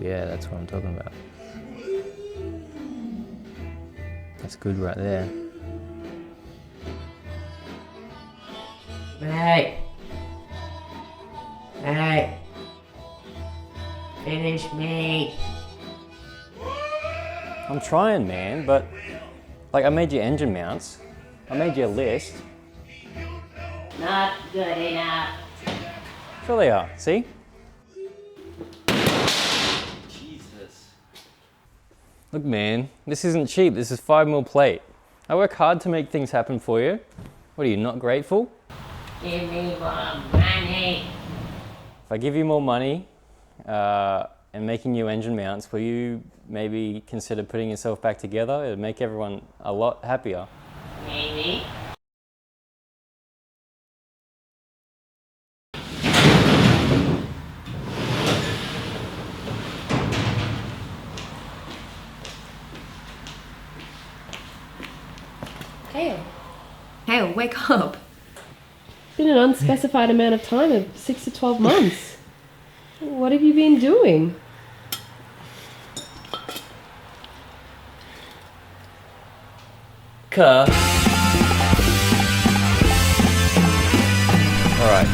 Yeah, that's what I'm talking about. That's good right there. Hey! Hey! Finish me! I'm trying, man, but like I made you engine mounts. I made you a list. Not good enough. Sure they are, see? Jesus. Look, man, this isn't cheap. This is 5mm plate. I work hard to make things happen for you. What are you, not grateful? Give me more money. If I give you more money and making you engine mounts, will you maybe consider putting yourself back together? It'd make everyone a lot happier. Maybe. Cale, wake up. Been an unspecified amount of time of 6 to 12 months. What have you been doing? Alright,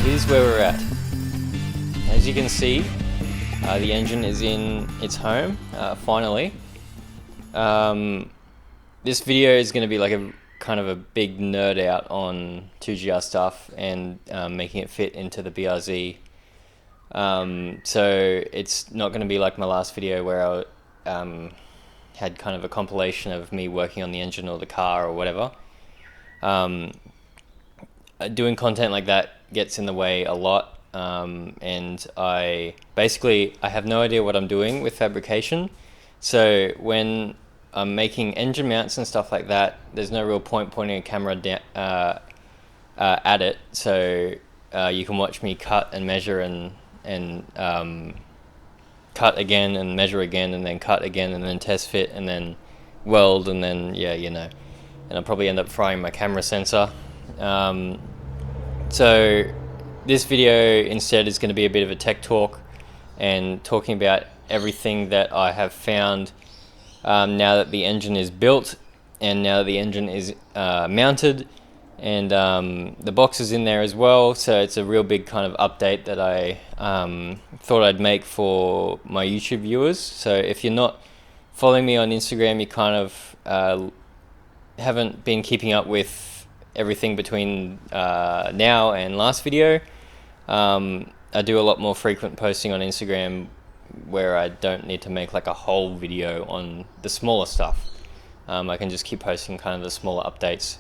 here's where we're at. As you can see, the engine is in its home, finally. This video is going to be like a kind of a big nerd out on 2GR stuff and making it fit into the BRZ. So it's not going to be like my last video where I had kind of a compilation of me working on the engine or the car or whatever. Doing content like that gets in the way a lot, and I have no idea what I'm doing with fabrication. So when I'm making engine mounts and stuff like that, there's no real point pointing a camera at it, so you can watch me cut and measure and cut again and measure again and then cut again and then test fit and then weld and then and I'll probably end up frying my camera sensor. So this video instead is going to be a bit of a tech talk and talking about everything that I have found now that the engine is built and now that the engine is mounted, and the box is in there as well, so it's a real big kind of update that I thought I'd make for my YouTube viewers. So if you're not following me on Instagram, you kind of haven't been keeping up with everything between now and last video. I do a lot more frequent posting on Instagram where I don't need to make like a whole video on the smaller stuff. I can just keep posting kind of the smaller updates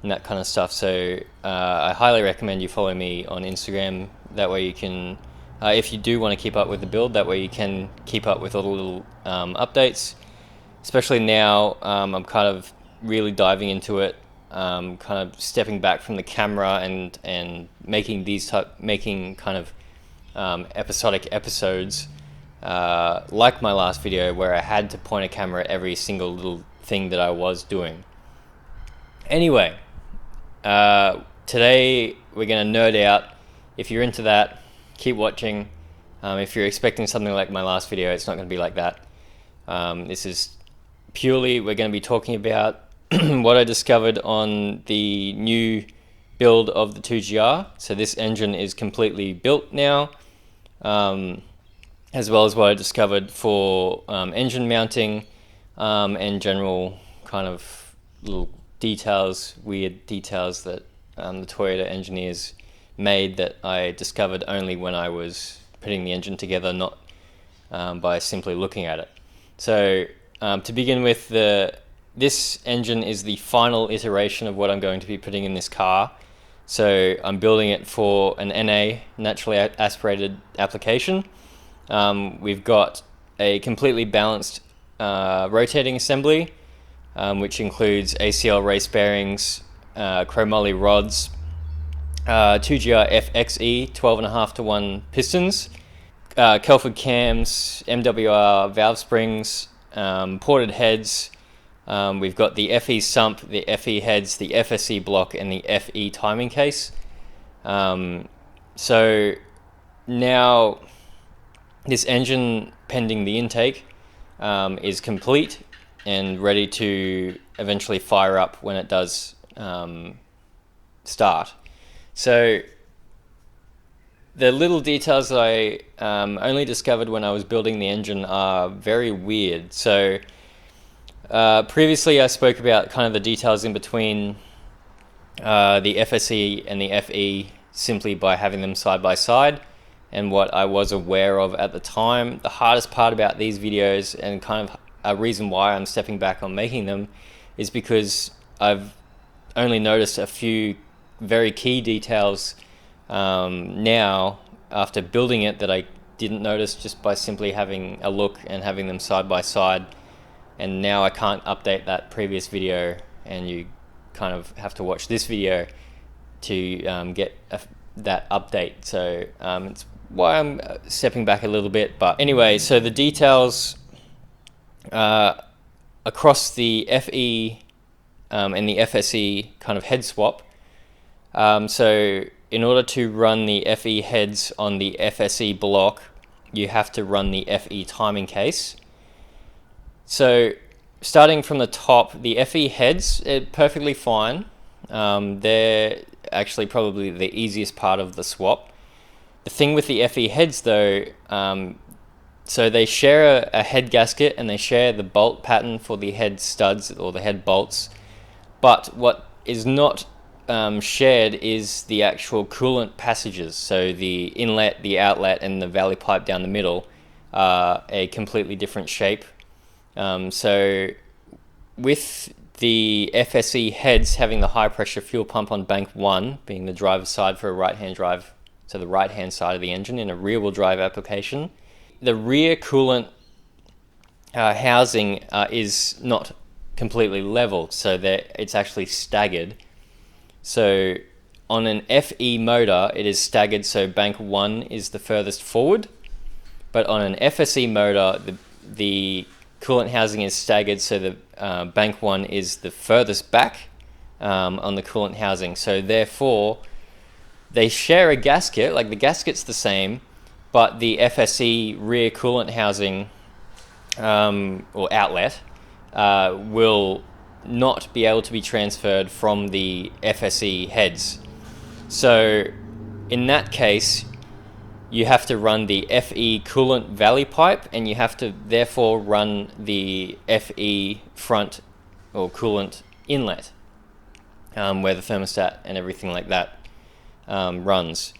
and that kind of stuff. So I highly recommend you follow me on Instagram. That way you can, if you do want to keep up with the build, that way you can keep up with all the little updates. Especially now, I'm kind of really diving into it, kind of stepping back from the camera and making kind of episodic episodes. Like my last video where I had to point a camera at every single little thing that I was doing. Anyway, today we're going to nerd out. If you're into that, keep watching. If you're expecting something like my last video, it's not going to be like that. This is purely, we're going to be talking about what I discovered on the new build of the 2GR. So this engine is completely built now. As well as what I discovered for engine mounting and general kind of little details, weird details that the Toyota engineers made that I discovered only when I was putting the engine together, not by simply looking at it. So to begin with, this engine is the final iteration of what I'm going to be putting in this car. So I'm building it for an NA, naturally aspirated application. We've got a completely balanced rotating assembly, which includes ACL race bearings, chromoly rods, 2GR FXE 12.5:1 pistons, Kelford cams, MWR valve springs, ported heads. We've got the FE sump, the FE heads, the FSE block, and the FE timing case. So now this engine, pending the intake, is complete and ready to eventually fire up when it does start. So the little details that I only discovered when I was building the engine are very weird. So previously I spoke about kind of the details in between the FSE and the FE simply by having them side by side, and what I was aware of at the time. The hardest part about these videos, and kind of a reason why I'm stepping back on making them, is because I've only noticed a few very key details now after building it that I didn't notice just by simply having a look and having them side by side. And now I can't update that previous video, and you kind of have to watch this video to get that update. So it's why I'm stepping back a little bit. But anyway, so the details across the FE and the FSE kind of head swap. So in order to run the FE heads on the FSE block, you have to run the FE timing case. So starting from the top, the FE heads are perfectly fine. They're actually probably the easiest part of the swap. The thing with the FE heads though, so they share a head gasket and they share the bolt pattern for the head studs or the head bolts. But what is not shared is the actual coolant passages. So the inlet, the outlet, and the valley pipe down the middle are a completely different shape. So with the FSE heads having the high pressure fuel pump on bank 1, being the driver's side for a right hand drive, so the right hand side of the engine in a rear wheel drive application, the rear coolant housing is not completely level, so that it's actually staggered. So on an FE motor it is staggered, so bank 1 is the furthest forward, but on an FSE motor the coolant housing is staggered, so the bank 1 is the furthest back on the coolant housing. So therefore they share a gasket, like the gasket's the same, but the FSE rear coolant housing or outlet will not be able to be transferred from the FSE heads. So in that case you have to run the FE coolant valley pipe, and you have to therefore run the FE front or coolant inlet, where the thermostat and everything like that runs.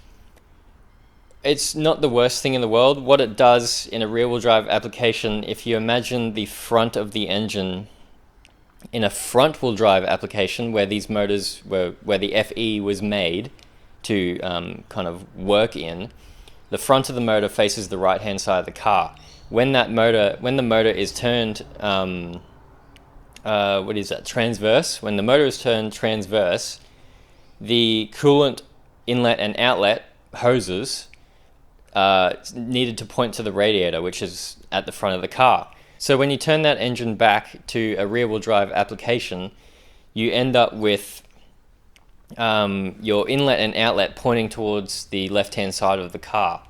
It's not the worst thing in the world. What it does in a rear-wheel drive application, if you imagine the front of the engine in a front-wheel drive application where these motors were, where the FE was made to kind of work in, the front of the motor faces the right-hand side of the car. When the motor is turned, transverse? When the motor is turned transverse, the coolant inlet and outlet hoses needed to point to the radiator, which is at the front of the car. So when you turn that engine back to a rear-wheel drive application, you end up with your inlet and outlet pointing towards the left-hand side of the car.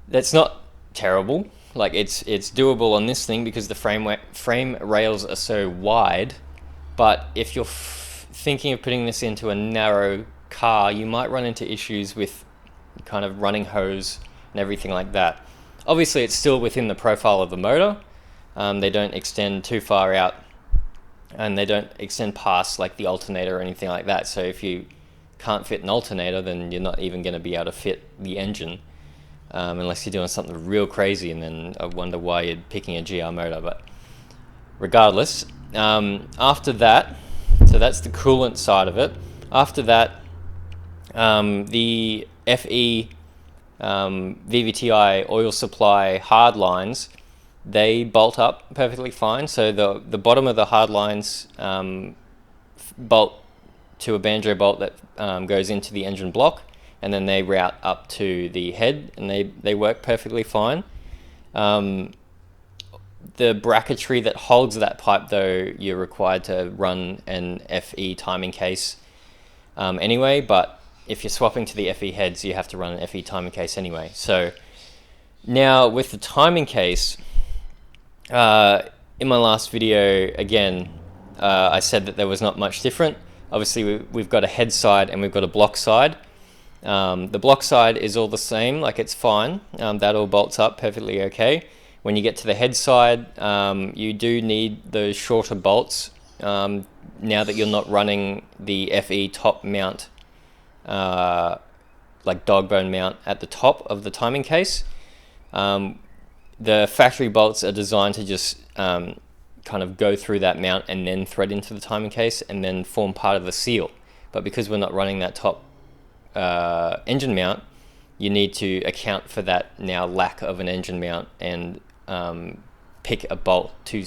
That's not terrible. Like it's doable on this thing because the frame rails are so wide. But if you're thinking of putting this into a narrow car, you might run into issues with kind of running hose and everything like that. Obviously, it's still within the profile of the motor. They don't extend too far out, and they don't extend past like the alternator or anything like that. So if you can't fit an alternator, then you're not even going to be able to fit the engine, unless you're doing something real crazy, and then I wonder why you're picking a GR motor. But regardless, after that, so that's the coolant side of it. After that, the FE VVTi oil supply hard lines, they bolt up perfectly fine. So the bottom of the hard lines bolt to a banjo bolt that goes into the engine block, and then they route up to the head, and they work perfectly fine. The bracketry that holds that pipe, though, you're required to run an FE timing case anyway, but if you're swapping to the FE heads, you have to run an FE timing case anyway. So Now with the timing case, in my last video, again, I said that there was not much different. Obviously, we've got a head side and we've got a block side. The block side is all the same, like it's fine. That all bolts up perfectly okay. When you get to the head side, you do need those shorter bolts. Now that you're not running the FE top mount, like dog bone mount at the top of the timing case. The factory bolts are designed to just kind of go through that mount and then thread into the timing case and then form part of the seal. But because we're not running that top engine mount, you need to account for that now lack of an engine mount and pick a bolt to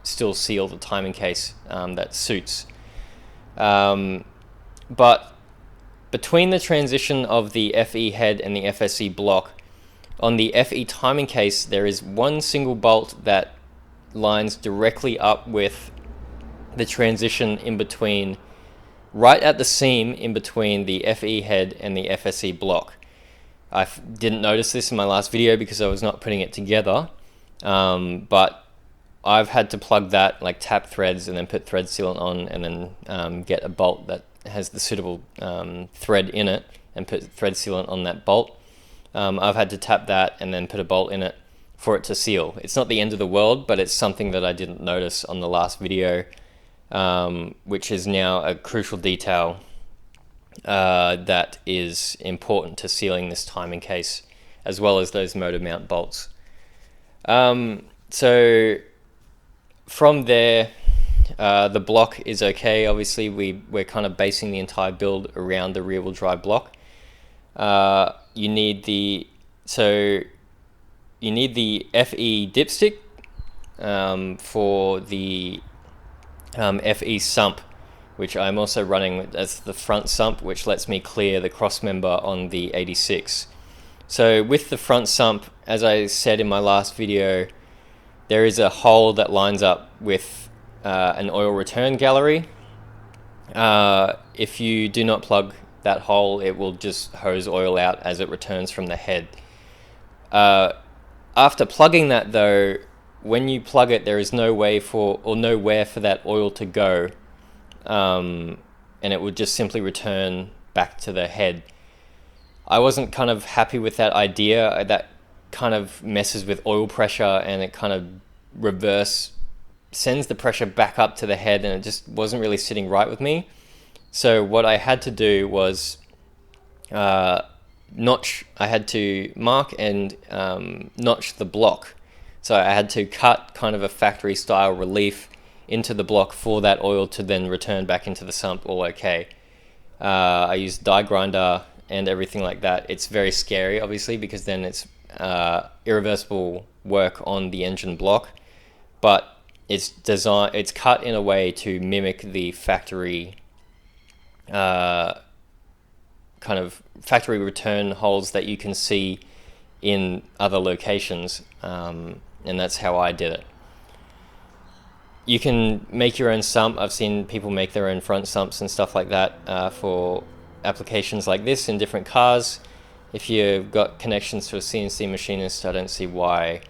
still seal the timing case that suits. But between the transition of the FE head and the FSE block, on the FE timing case, there is one single bolt that lines directly up with the transition in between, right at the seam in between the FE head and the FSE block. I didn't notice this in my last video because I was not putting it together, but I've had to plug that, like tap threads and then put thread sealant on and then get a bolt that has the suitable thread in it and put thread sealant on that bolt. I've had to tap that and then put a bolt in it for it to seal. It's not the end of the world, but it's something that I didn't notice on the last video, which is now a crucial detail that is important to sealing this timing case, as well as those motor mount bolts. So from there, the block is okay. Obviously, we're kind of basing the entire build around the rear-wheel drive block. You need the FE dipstick for the FE sump, which I'm also running as the front sump, which lets me clear the cross member on the 86. So with the front sump, as I said in my last video, there is a hole that lines up with an oil return gallery. If you do not plug that hole, it will just hose oil out as it returns from the head. After plugging that though, when you plug it, there is nowhere for that oil to go, and it would just simply return back to the head. I wasn't kind of happy with that idea. That kind of messes with oil pressure and it kind of sends the pressure back up to the head, and it just wasn't really sitting right with me. So what I had to do was I had to mark and notch the block. So I had to cut kind of a factory style relief into the block for that oil to then return back into the sump all okay. I used die grinder and everything like that. It's very scary, obviously, because then it's irreversible work on the engine block, but it's cut in a way to mimic the factory kind of factory return holes that you can see in other locations, and that's how I did it. You can make your own sump. I've seen people make their own front sumps and stuff like that for applications like this in different cars. If you've got connections to a CNC machinist, I don't see why,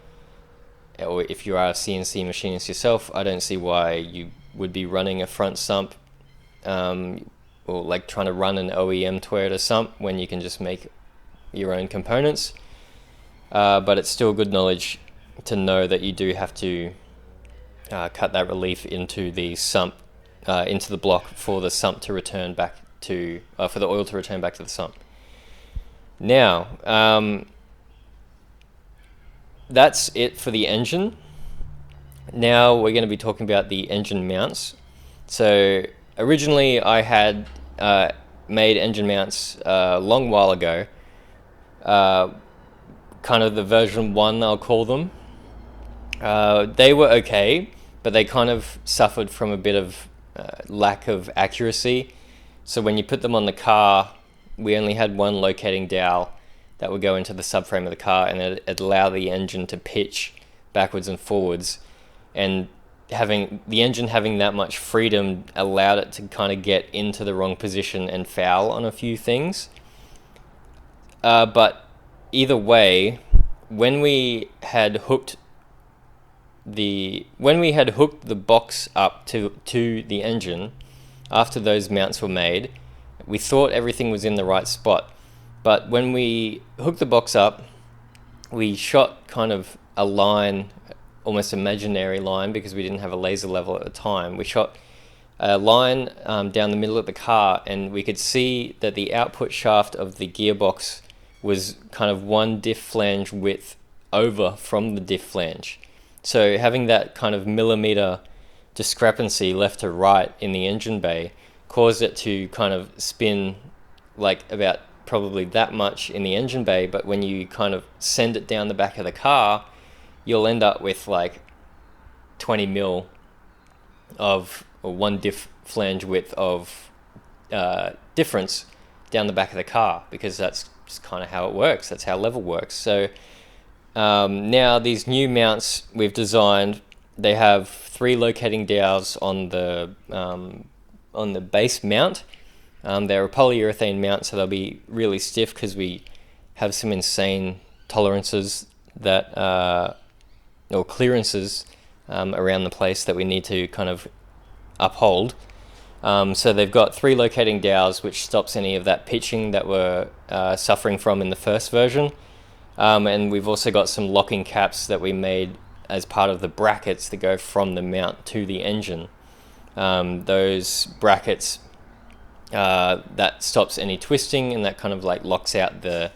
or if you are a CNC machinist yourself, I don't see why you would be running a front sump, or like trying to run an OEM Toyota sump when you can just make your own components. But it's still good knowledge to know that you do have to cut that relief into the sump, into the block for the sump to return back to, for the oil to return back to the sump. Now, that's it for the engine. Now we're going to be talking about the engine mounts. So originally I had made engine mounts a long while ago, kind of the version 1 I'll call them. They were okay, but they kind of suffered from a bit of lack of accuracy. So when you put them on the car, we only had one locating dowel that would go into the subframe of the car, and it allowed the engine to pitch backwards and forwards. And having the engine having that much freedom allowed it to kind of get into the wrong position and foul on a few things. But either way, when we had hooked the box up to the engine, after those mounts were made, we thought everything was in the right spot. But when we hooked the box up, we shot kind of a line, almost imaginary line, because we didn't have a laser level at the time. We shot a line down the middle of the car, and we could see that the output shaft of the gearbox was kind of one diff flange width over from the diff flange. So having that kind of millimeter discrepancy left to right in the engine bay caused it to kind of spin like about probably that much in the engine bay, but when you kind of send it down the back of the car, you'll end up with like 20 mil of, or one diff flange width of difference down the back of the car, because that's just kind of how it works. That's how level works. So now these new mounts we've designed, they have 3 locating dowels on the base mount. They're a polyurethane mount, so they'll be really stiff because we have some insane tolerances that or clearances around the place that we need to kind of uphold. So they've got 3 locating dowels, which stops any of that pitching that we're suffering from in the first version. And we've also got some locking caps that we made as part of the brackets that go from the mount to the engine. Those brackets, that stops any twisting, and that kind of like locks out the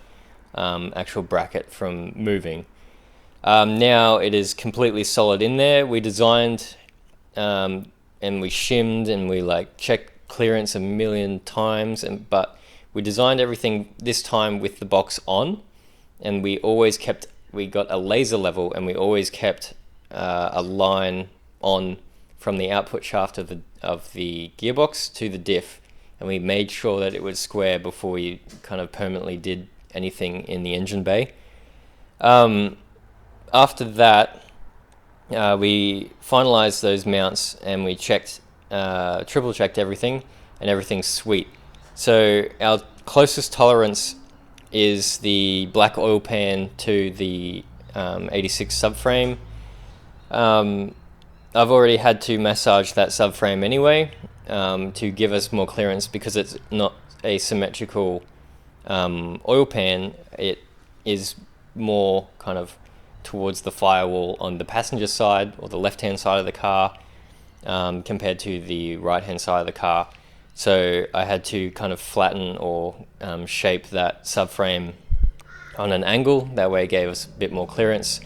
actual bracket from moving. Now it is completely solid in there. We designed and we shimmed and we like checked clearance a million times, but we designed everything this time with the box on, and we got a laser level, and we always kept a line on from the output shaft of the gearbox to the diff, and we made sure that it was square before we kind of permanently did anything in the engine bay. After that, we finalized those mounts, and we triple checked everything, and everything's sweet. So our closest tolerance is the black oil pan to the 86 subframe. I've already had to massage that subframe anyway to give us more clearance, because it's not a symmetrical oil pan. It is more kind of towards the firewall on the passenger side, or the left-hand side of the car, compared to the right-hand side of the car. So I had to kind of flatten or shape that subframe on an angle. That way it gave us a bit more clearance.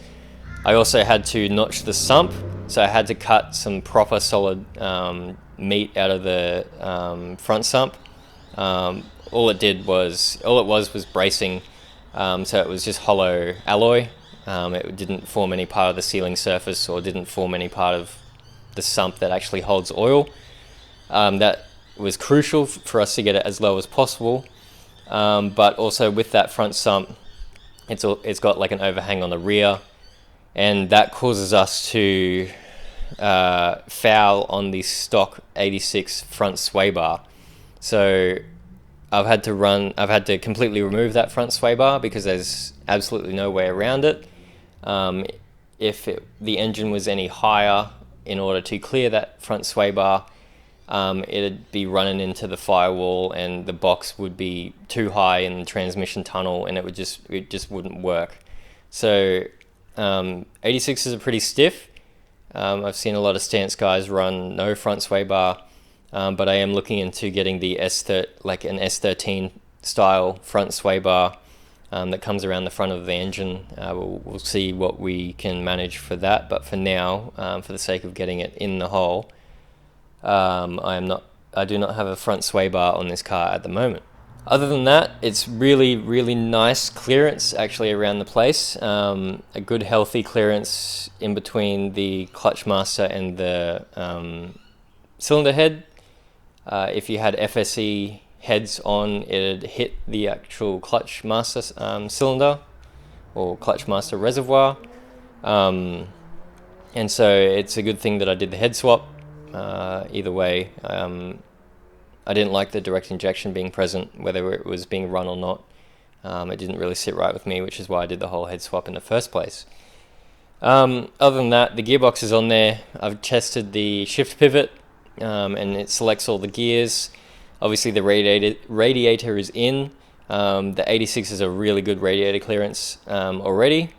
I also had to notch the sump, so I had to cut some proper solid meat out of the front sump. All it was bracing, so it was just hollow alloy. It didn't form any part of the sealing surface, or didn't form any part of the sump that actually holds oil. That was crucial for us to get it as low as possible, but also with that front sump, it's got like an overhang on the rear, and that causes us to foul on the stock 86 front sway bar. So I've had to completely remove that front sway bar, because there's absolutely no way around it. If the engine was any higher, in order to clear that front sway bar, it'd be running into the firewall, and the box would be too high in the transmission tunnel, and it just wouldn't work. So 86s are pretty stiff. I've seen a lot of stance guys run no front sway bar, but I am looking into getting the an S13 style front sway bar that comes around the front of the engine. We'll see what we can manage for that, but for now, for the sake of getting it in the hole, I do not have a front sway bar on this car at the moment. Other than that, it's really, really nice clearance actually around the place. A good healthy clearance in between the clutch master and the cylinder head. If you had FSE heads on, it'd hit the actual clutch master cylinder, or clutch master reservoir. And so it's a good thing that I did the head swap. Either way, I didn't like the direct injection being present, whether it was being run or not. It didn't really sit right with me, which is why I did the whole head swap in the first place. Other than that, the gearbox is on there. I've tested the shift pivot, and it selects all the gears. Obviously the radiator is in. The 86 is a really good radiator clearance already.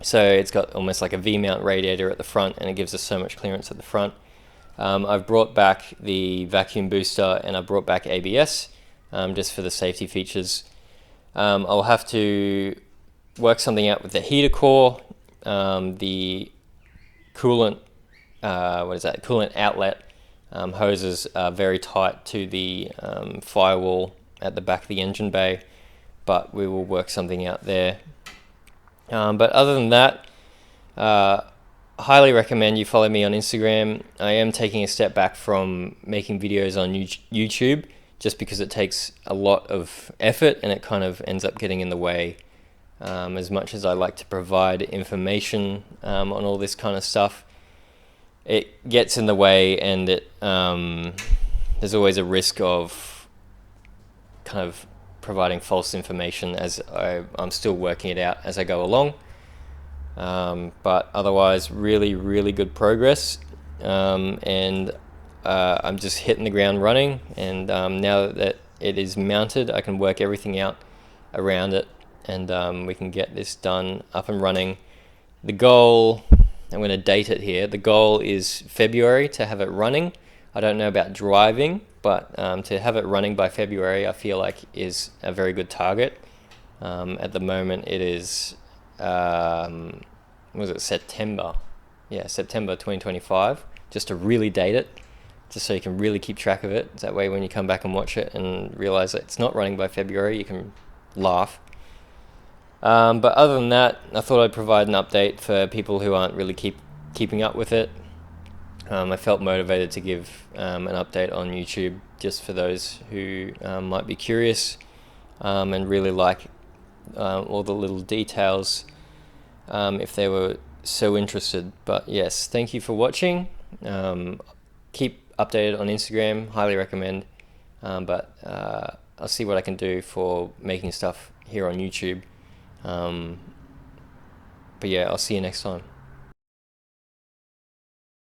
So it's got almost like a V-mount radiator at the front, and it gives us so much clearance at the front. I've brought back the vacuum booster, and I've brought back ABS just for the safety features. I'll have to work something out with the heater core, the coolant, coolant outlet hoses are very tight to the firewall at the back of the engine bay, but we will work something out there. But other than that, highly recommend you follow me on Instagram. I am taking a step back from making videos on YouTube just because it takes a lot of effort and it kind of ends up getting in the way. As much as I like to provide information on all this kind of stuff, it gets in the way, and there's always a risk of kind of providing false information as I'm still working it out as I go along. But otherwise, really, really good progress. And I'm just hitting the ground running. And now that it is mounted, I can work everything out around it, and we can get this done, up and running. The goal, I'm going to date it here. The goal is February to have it running. I don't know about driving, but to have it running by February, I feel like is a very good target. At the moment, it is, was it September? Yeah, September 2025, just to really date it, just so you can really keep track of it. That way when you come back and watch it and realize that it's not running by February, you can laugh. But other than that, I thought I'd provide an update for people who aren't really keeping up with it. I felt motivated to give an update on YouTube just for those who might be curious and really like all the little details if they were so interested. But yes, thank you for watching. Keep updated on Instagram, highly recommend. But I'll see what I can do for making stuff here on YouTube. But yeah, I'll see you next time.